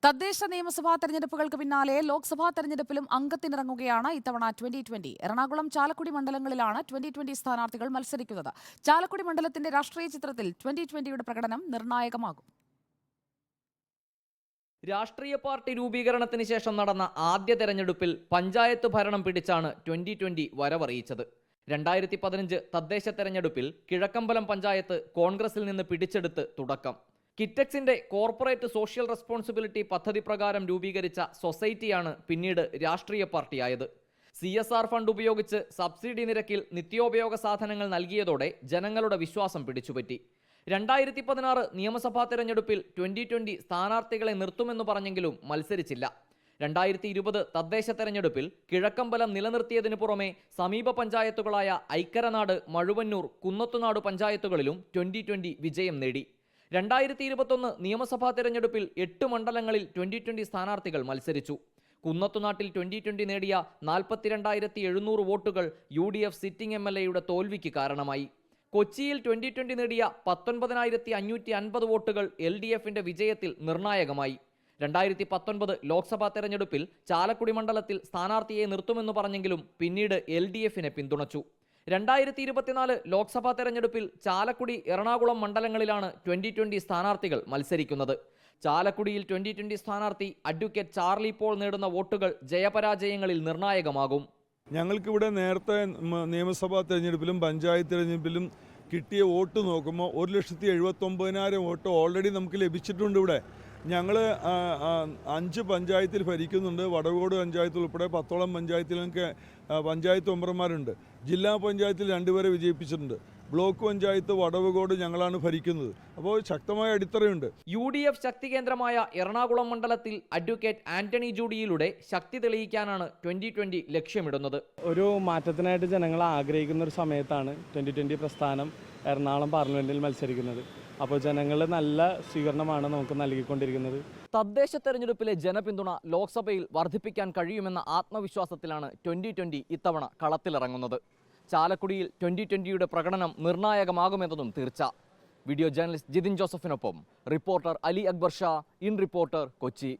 തദ്ദേശ നിയമസഭാ തെരഞ്ഞെടുപ്പുകൾക്ക് പിന്നാലെ ലോക്സഭാ തെരഞ്ഞെടുപ്പിലും അംഗത്തിനിറങ്ങുകയാണ് ഇത്തവണ 2020. എറണാകുളം ചാലക്കുടി മണ്ഡലങ്ങളിലാണ് 2020 സ്ഥാനാർത്ഥികൾ മത്സരിക്കുന്നത്. ചാലക്കുടി മണ്ഡലത്തിന്റെ രാഷ്ട്രീയ ചിത്രത്തിൽ 2020യുടെ പ്രകടനം നിർണായകമാകും. രാഷ്ട്രീയ പാർട്ടി രൂപീകരണത്തിന് ശേഷം നടന്ന ആദ്യ തെരഞ്ഞെടുപ്പിൽ പഞ്ചായത്ത് ഭരണം പിടിച്ചാണ് 2020 വരവറിയിച്ചത്. 2015 തദ്ദേശ തെരഞ്ഞെടുപ്പിൽ കിഴക്കമ്പലം പഞ്ചായത്ത് കോൺഗ്രസിൽ നിന്ന് പിടിച്ചെടുത്ത് തുടക്കം. കിറ്റക്സിന്റെ കോർപ്പറേറ്റ് സോഷ്യൽ റെസ്പോൺസിബിലിറ്റി പദ്ധതി പ്രകാരം രൂപീകരിച്ച സൊസൈറ്റിയാണ് പിന്നീട് രാഷ്ട്രീയ പാർട്ടിയായത്. CSR ഫണ്ട് ഉപയോഗിച്ച് സബ്സിഡി നിരക്കിൽ നിത്യോപയോഗ സാധനങ്ങൾ നൽകിയതോടെ ജനങ്ങളുടെ വിശ്വാസം പിടിച്ചുപറ്റി. 2016 നിയമസഭാ തെരഞ്ഞെടുപ്പിൽ 2020 സ്ഥാനാർത്ഥികളെ നിർത്തുമെന്ന് പറഞ്ഞെങ്കിലും മത്സരിച്ചില്ല. 2020 തദ്ദേശ തെരഞ്ഞെടുപ്പിൽ കിഴക്കമ്പലം നിലനിർത്തിയതിനു പുറമെ സമീപ പഞ്ചായത്തുകളായ ഐക്കരനാട്, മഴുവന്നൂർ, കുന്നത്തുനാട് പഞ്ചായത്തുകളിലും 2020 വിജയം നേടി. 2021 നിയമസഭാ തെരഞ്ഞെടുപ്പിൽ 8 മണ്ഡലങ്ങളിൽ 2020 സ്ഥാനാർത്ഥികൾ മത്സരിച്ചു. കുന്നത്തുനാട്ടിൽ 2020 നേടിയ 42,700 വോട്ടുകൾ UDF സിറ്റിംഗ് MLAയുടെ തോൽവിക്ക് കാരണമായി. കൊച്ചിയിൽ 2020 നേടിയ 19,550 വോട്ടുകൾ LDFന്റെ വിജയത്തിൽ നിർണായകമായി. 2019 ലോക്സഭാ തെരഞ്ഞെടുപ്പിൽ ചാലക്കുടി മണ്ഡലത്തിൽ സ്ഥാനാർത്ഥിയെ നിർത്തുമെന്ന് പറഞ്ഞെങ്കിലും പിന്നീട് LDFനെ പിന്തുണച്ചു. 2024 ലോക്സഭാ തെരഞ്ഞെടുപ്പിൽ ചാലക്കുടി, എറണാകുളം മണ്ഡലങ്ങളിലാണ് 2020 സ്ഥാനാർത്ഥികൾ മത്സരിക്കുന്നത്. ചാലക്കുടിയിൽ 2020 സ്ഥാനാർത്ഥി അഡ്വക്കേറ്റ് ചാർലി പോൾ നേടുന്ന വോട്ടുകൾ ജയപരാജയങ്ങളിൽ നിർണായകമാകും. ഞങ്ങൾക്കിവിടെ നേരത്തെ നിയമസഭാ തെരഞ്ഞെടുപ്പിലും പഞ്ചായത്ത് തെരഞ്ഞെടുപ്പിലും കിട്ടിയ വോട്ട് നോക്കുമ്പോൾ 1,79,000 വോട്ട് ഓൾറെഡി നമുക്ക് ലഭിച്ചിട്ടുണ്ട്. ഇവിടെ ഞങ്ങൾ 5 പഞ്ചായത്തിൽ ഭരിക്കുന്നുണ്ട്. വടകോട് പഞ്ചായത്തിൽ ഉൾപ്പെടെ 10ഓളം പഞ്ചായത്തിലൊക്കെ പഞ്ചായത്ത് മെമ്പർമാരുണ്ട്. ജില്ലാ പഞ്ചായത്തിൽ 2 പേരെ വിജയിപ്പിച്ചിട്ടുണ്ട്. ബ്ലോക്ക് പഞ്ചായത്ത് വടവകോട് ഞങ്ങളാണ് ഭരിക്കുന്നത്. അപ്പോൾ ശക്തമായ അടിത്തറയുണ്ട്. UDF ശക്തി കേന്ദ്രമായ എറണാകുളം മണ്ഡലത്തിൽ അഡ്വക്കേറ്റ് ആന്റണി ജൂഡിയിലൂടെ ശക്തി തെളിയിക്കാനാണ് 2020 ലക്ഷ്യമിടുന്നത്. ഒരു മാറ്റത്തിനായിട്ട് ജനങ്ങൾ ആഗ്രഹിക്കുന്ന ഒരു സമയത്താണ് 2020 പ്രസ്ഥാനം എറണാകുളം പാർലമെന്റിൽ മത്സരിക്കുന്നത്. അപ്പോൾ ജനങ്ങൾ നല്ല സ്വീകരണമാണ് നമുക്ക് നൽകിക്കൊണ്ടിരിക്കുന്നത്. തദ്ദേശ തെരഞ്ഞെടുപ്പിലെ ജനപിന്തുണ ലോക്സഭയിൽ വർദ്ധിപ്പിക്കാൻ കഴിയുമെന്ന ആത്മവിശ്വാസത്തിലാണ് 2020 ഇത്തവണ കളത്തിലിറങ്ങുന്നത്. ചാലക്കുടിയിൽ 2020യുടെ പ്രകടനം നിർണായകമാകുമെന്നതും തീർച്ച. വീഡിയോ ജേർണലിസ്റ്റ് ജിതിൻ ജോസഫിനൊപ്പം reporter Ali Akbar Shah, in reporter, Kochi.